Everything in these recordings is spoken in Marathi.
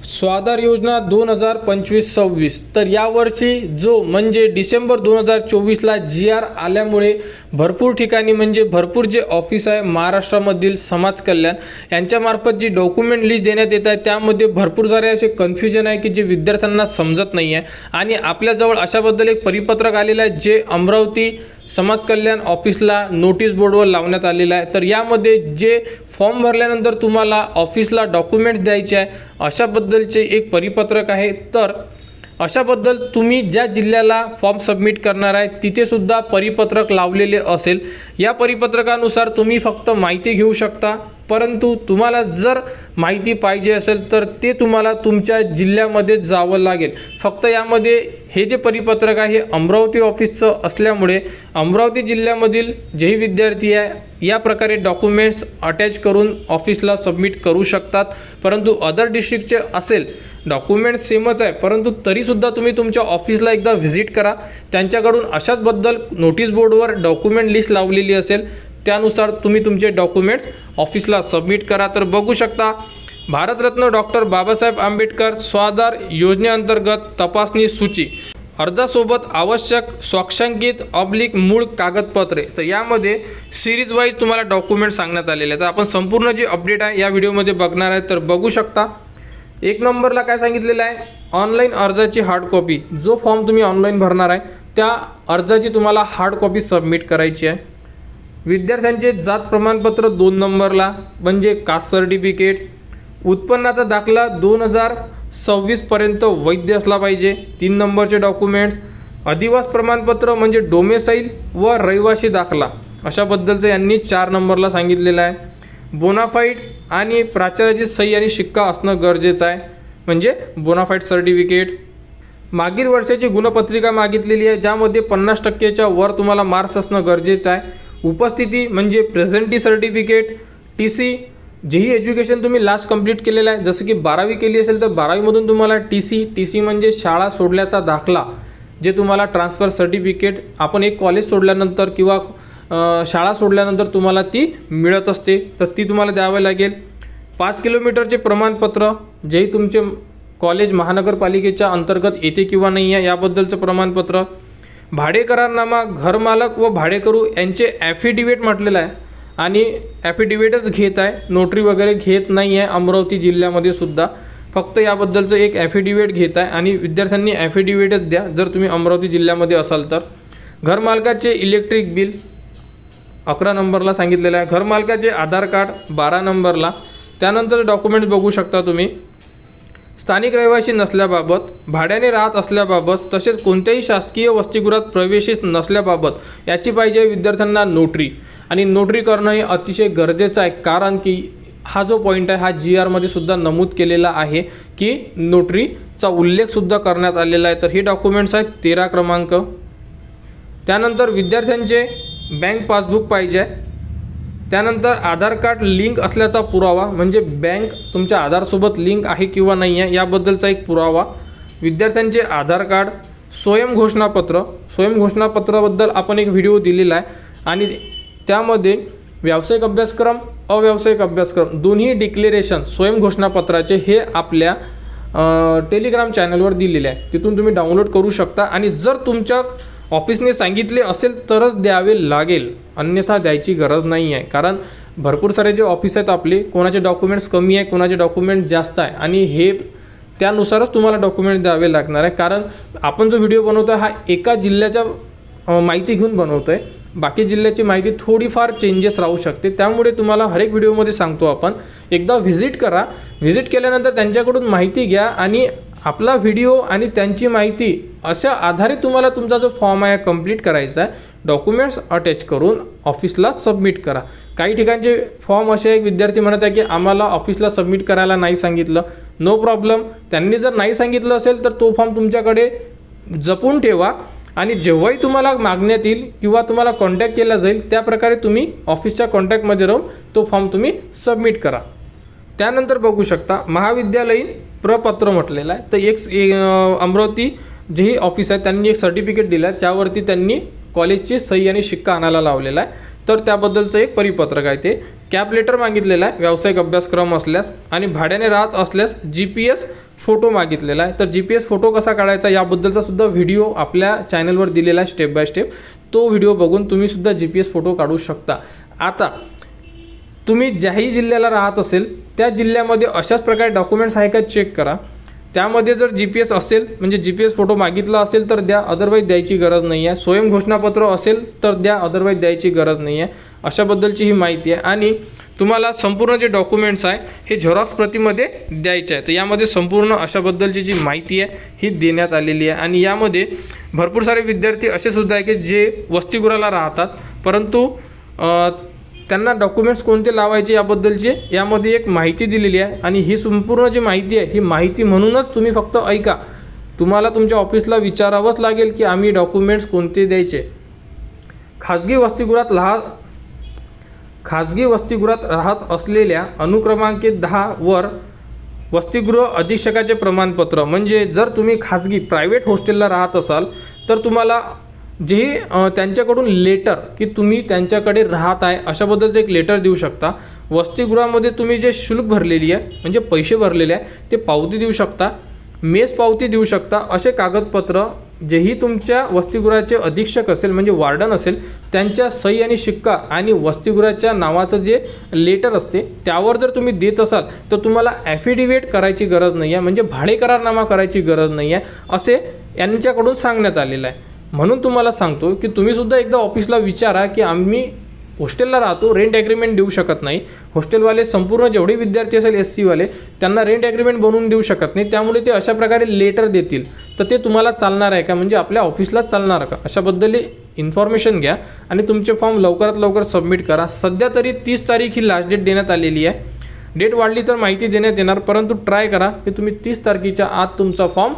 स्वाधार योजना 2025-26 तर यावर्षी जो म्हणजे डिसेंबर 2024ला GR आल्यामुळे भरपूर ठिकाणी म्हणजे भरपूर जे ऑफिस आहे महाराष्ट्रामधील समाज कल्याण यांच्यामार्फत जी डॉक्युमेंट लिस्ट देण्यात येत आहे त्यामध्ये भरपूर सारे असे कन्फ्युजन आहे की जे विद्यार्थ्यांना समजत नाही आहे आणि आपल्याजवळ अशाबद्दल एक परिपत्रक आलेलं आहे जे अमरावती समाज कल्याण ऑफिसला नोटीस बोर्डवर लावण्यात आलेला आहे। तर यामध्ये जे फॉर्म भरल्यानंतर तुम्हाला ऑफिसला डॉक्युमेंट्स द्यायचे आहे अशाबद्दलचे एक परिपत्रक आहे। तर अशाबद्दल तुम्ही ज्या जिल्ह्याला फॉर्म सबमिट करणार आहे तिथे सुद्धा परिपत्रक लावलेले असेल। या परिपत्रकानुसार तुम्ही फक्त माहिती घेऊ शकता, परंतु तुम्हाला जर माहिती पाहिजे असेल तर ते तुम्हाला तुमच्या जिल्ह्यामध्ये जावं लागेल। फक्त यामध्ये हे जे परिपत्रक आहे हे अमरावती ऑफिसचं असल्यामुळे अमरावती जिल्ह्यामधील जेही विद्यार्थी आहे या प्रकारे डॉक्युमेंट्स अटॅच करून ऑफिसला सबमिट करू शकतात। परंतु अदर डिस्ट्रिक्टचे असेल डॉक्युमेंट्स सेमच आहे, परंतु तरीसुद्धा तुम्ही तुमच्या ऑफिसला एकदा व्हिजिट करा, त्यांच्याकडून अशाच बद्दल नोटीस बोर्डवर डॉक्युमेंट लिस्ट लावलेली असेल त्यानुसार तुम्ही तुमचे डॉक्युमेंट्स ऑफिसला सबमिट करा। तर बघू शकता भारतरत्न डॉक्टर बाबासाहेब आंबेडकर स्वाधार योजनेअंतर्गत तपासणी सूची अर्जासोबत आवश्यक स्वाक्षांकित मूळ कागदपत्रे। तर यामध्ये सिरीज वाईज तुम्हाला डॉक्युमेंट सांगण्यात आलेले आहेत। तर आपण संपूर्ण जी अपडेट आहे या व्हिडिओमध्ये बघणार आहे। तर बघू शकता एक नंबरला काय सांगितलेलं आहे, ऑनलाईन अर्जाची हार्ड कॉपी, जो फॉर्म तुम्ही ऑनलाईन भरणार आहे त्या अर्जाची तुम्हाला हार्ड कॉपी सबमिट करायची आहे। विद्यार्थ्यांचे जात प्रमाणपत्र 2 नंबरला म्हणजे कास्ट सर्टिफिकेट, उत्पन्नाचा दाखला 2026 पर्यंत वैध असला पाहिजे 3 नंबरचे डॉक्युमेंट्स, अधिवास प्रमाणपत्र म्हणजे डोमेसाईल व रहिवासी दाखला अशाबद्दलचं यांनी 4 नंबरला सांगितलेलं आहे। बोनाफाईड आणि प्राचार्याची सही आणि शिक्का असणं गरजेचं आहे म्हणजे बोनाफाईड सर्टिफिकेट। मागील वर्षाची गुणपत्रिका मागितलेली आहे ज्यामध्ये 50%च्या वर तुम्हाला मार्क्स असणं गरजेचं आहे। उपस्थिती म्हणजे प्रेझेंटी सर्टिफिकेट, TC जेही एज्युकेशन तुम्ही लास्ट कंप्लीट केलेलं आहे, जसं की 12वी केली असेल तर 12वीमधून तुम्हाला TC म्हणजे शाळा सोडल्याचा दाखला, जे तुम्हाला ट्रान्सफर सर्टिफिकेट आपण एक कॉलेज सोडल्यानंतर किंवा शाळा सोडल्यानंतर तुम्हाला ती मिळत असते तर ती तुम्हाला द्यावे लागेल। 5 किलोमीटरचे प्रमाणपत्र जेही तुमचे कॉलेज महानगरपालिकेच्या अंतर्गत येते किंवा नाही आहे याबद्दलचं प्रमाणपत्र, भाडे करारनामा, घरमालक व भाडेकरू यांचे ॲफिडेविट म्हटलेलं आहे आणि ॲफिडेविटच घेत आहे, नोटरी वगैरे घेत नाही आहे अमरावती जिल्ह्यामध्ये सुद्धा, फक्त याबद्दलचं एक ॲफिडेविट घेत आहे आणि विद्यार्थ्यांनी ॲफिडेविटच द्या जर तुम्ही अमरावती जिल्ह्यामध्ये असाल तर। घरमालकाचे इलेक्ट्रिक बिल 11 नंबरला सांगितलेलं आहे, घरमालकाचे आधार कार्ड 12 नंबरला। त्यानंतर डॉक्युमेंट्स बघू शकता तुम्ही, स्थानिक रहिवासी नसल्याबाबत, भाड्याने राहत असल्याबाबत तसेच कोणत्याही शासकीय वसतिगृहात प्रवेशित नसल्याबाबत याची पाहिजे विद्यार्थ्यांना नोटरी, आणि नोटरी करणं हे अतिशय गरजेचं आहे कारण की हा जो पॉईंट आहे हा GR मध्ये सुद्धा नमूद केलेला आहे की नोटरीचा उल्लेख सुद्धा करण्यात आलेला आहे। तर हे डॉक्युमेंट्स आहेत 13 क्रमांक। त्यानंतर विद्यार्थ्यांचे बँक पासबुक पाहिजे, त्यानंतर आधार कार्ड लिंक असल्याचा पुरावा म्हणजे बँक तुमच्या आधारसोबत लिंक आहे किंवा नाही आहे याबद्दलचा एक पुरावा, विद्यार्थ्यांचे आधार कार्ड, स्वयंघोषणापत्र, स्वयंघोषणापत्राबद्दल आपण एक व्हिडिओ दिलेला आहे आणि त्यामध्ये व्यावसायिक अभ्यासक्रम अव्यावसायिक अभ्यासक्रम दोन्ही डिक्लेरेशन स्वयंघोषणापत्राचे हे आपल्या टेलिग्राम चॅनलवर दिलेले आहे, तिथून तुम्ही डाउनलोड करू शकता आणि जर तुमच्या ऑफिसने सांगितले असेल तरच द्यावे लागेल, अन्यथा द्यायची गरज नाही आहे। कारण भरपूर सारे जे ऑफिस आहेत आपले, कोणाचे डॉक्युमेंट्स कमी आहे कोणाचे डॉक्युमेंट जास्त आहे आणि हे त्यानुसारच तुम्हाला डॉक्युमेंट द्यावे लागणार आहे। कारण आपण जो व्हिडिओ बनवतो आहे हा एका जिल्ह्याच्या माहिती घेऊन बनवतो आहे, बाकी जिल्ह्याची माहिती थोडीफार चेंजेस राहू शकते, त्यामुळे तुम्हाला हर एक व्हिडिओमध्ये सांगतो आपण एकदा व्हिजिट करा, व्हिजिट केल्यानंतर त्यांच्याकडून माहिती घ्या आणि आपला व्हिडिओ आणि त्यांची माहिती अशा आधारे तुम्हाला तुमचा जो फॉर्म आहे कंप्लीट करायचा आहे, डॉक्युमेंट्स अटॅच करून ऑफिसला सबमिट करा। काही ठिकाणचे फॉर्म असे एक विद्यार्थी म्हणत आहे की आम्हाला ऑफिसला सबमिट करायला नाही सांगितलं, नो प्रॉब्लेम, त्यांनी जर नाही सांगितलं असेल तर तो फॉर्म तुमच्याकडे जपून ठेवा आणि जेव्हाही तुम्हाला मागण्यात येईल किंवा तुम्हाला कॉन्टॅक्ट केला जाईल त्या प्रकारे तुम्ही ऑफिसच्या कॉन्टॅक्टमध्ये राहून तो फॉर्म तुम्ही सबमिट करा। त्यानंतर बघू शकता महाविद्यालयीन प्रपत्र म्हटलेलं आहे, तर एक अमरावती जेही ऑफिस आहे त्यांनी एक सर्टिफिकेट दिलं आहे, त्यावरती त्यांनी कॉलेजची सही आणि शिक्का आणायला लावलेला आहे। तर त्याबद्दलचं एक परिपत्रक आहे. ते कॅप लेटर मागितलेलं आहे व्यावसायिक अभ्यासक्रम असल्यास, आणि भाड्याने राहत असल्यास GPS फोटो मागितलेला आहे. तर GPS फोटो कसा काढायचा याबद्दलचा सुद्धा व्हिडिओ आपल्या चॅनलवर दिलेला आहे स्टेप बाय स्टेप. तो व्हिडिओ बघून तुम्ही सुद्धा GPS फोटो काढू शकता. आता तुम्ही ज्याही जिल्ह्याला राहत असेल त्या जिल्ह्यामध्ये अशाच प्रकारे डॉक्युमेंट्स आहे का चेक करा. त्यामध्ये जर GPS असेल म्हणजे GPS फोटो मागितला असेल तर द्या, अदरवाईज द्यायची गरज नाही आहे. स्वयं घोषणापत्र असेल तर द्या, अदरवाईज द्यायची गरज नाही आहे. अशाबद्दलची ही माहिती आहे. आणि तुम्हाला संपूर्ण जे डॉक्युमेंट्स आहे हे झेरॉक्स प्रतीमध्ये द्यायचे आहे. तर यामध्ये संपूर्ण अशाबद्दलची जी माहिती आहे ही देण्यात आलेली आहे. आणि यामध्ये भरपूर सारे विद्यार्थी असे सुद्धा आहे की जे वसतिगृहाला राहतात परंतु त्यांना डॉक्युमेंट्स कोणते लावायचे याबद्दलची यामध्ये एक माहिती दिलेली आहे. आणि ही संपूर्ण जी माहिती आहे ही माहिती म्हणूनच तुम्ही फक्त ऐका. तुम्हाला तुमच्या ऑफिसला विचारावंच लागेल की आम्ही डॉक्युमेंट्स कोणते द्यायचे. खाजगी वसतिगृहात राहत असलेल्या अनुक्रमांकित 10 वर वसतिगृह अधीक्षकाचे प्रमाणपत्र, म्हणजे जर तुम्ही खाजगी प्रायव्हेट हॉस्टेलला राहत असाल तर तुम्हाला जे त्यांच्याकडून लेटर की तुम्ही त्यांच्याकडे राहत आहे अशाबद्दलचं एक लेटर देऊ शकता. वसतिगृहामध्ये तुम्ही जे शुल्क भरलेली आहे म्हणजे पैसे भरलेले आहे ते पावती देऊ शकता, मेस पावती देऊ शकता. असे कागदपत्र जेही तुमच्या वसतिगृहाचे अधीक्षक असेल म्हणजे वार्डन असेल त्यांच्या सही आणि शिक्का आणि वसतिगृहाच्या नावाचं जे लेटर असते त्यावर जर तुम्ही देत असाल तर तुम्हाला ॲफिडेविट करायची गरज नाही आहे, म्हणजे भाडे करारनामा करायची गरज नाही आहे असे यांच्याकडून सांगण्यात आलेलं आहे. म्हणून तुम्हाला सांगतो की तुम्ही सुद्धा एकदा ऑफिसला विचारा की आम्ही हॉस्टेलला राहतो, रेंट ॲग्रीमेंट देऊ शकत नाही. हॉस्टेलवाले संपूर्ण जेवढे विद्यार्थी असेल SC वाले त्यांना रेंट ॲग्रीमेंट बनवून देऊ शकत नाही, त्यामुळे ते अशा प्रकारे लेटर देतील. तर ते तुम्हाला चालणार आहे का, म्हणजे आपल्या ऑफिसला चालणार का, अशाबद्दल इन्फॉर्मेशन घ्या आणि तुमचे फॉर्म लवकरात लवकर सबमिट करा. सध्या तरी 30 तारीख ही लास्ट डेट देण्यात आलेली आहे. डेट वाढली तर माहिती देण्यात येणार, परंतु ट्राय करा की तुम्ही 30 तारखेच्या आत तुमचा फॉर्म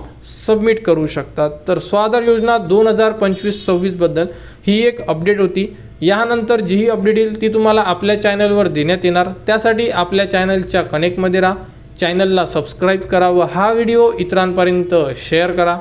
सबमिट करू शकता. तर स्वाधार योजना 2025-26 बद्दल ही एक अपडेट होती. यानंतर जीही अपडेट येईल ती तुम्हाला आपल्या चॅनलवर देण्यात येणार. त्यासाठी आपल्या चॅनलच्या कनेक्टमध्ये राहा, चॅनलला सबस्क्राईब करा व हा व्हिडिओ इतरांपर्यंत शेअर करा.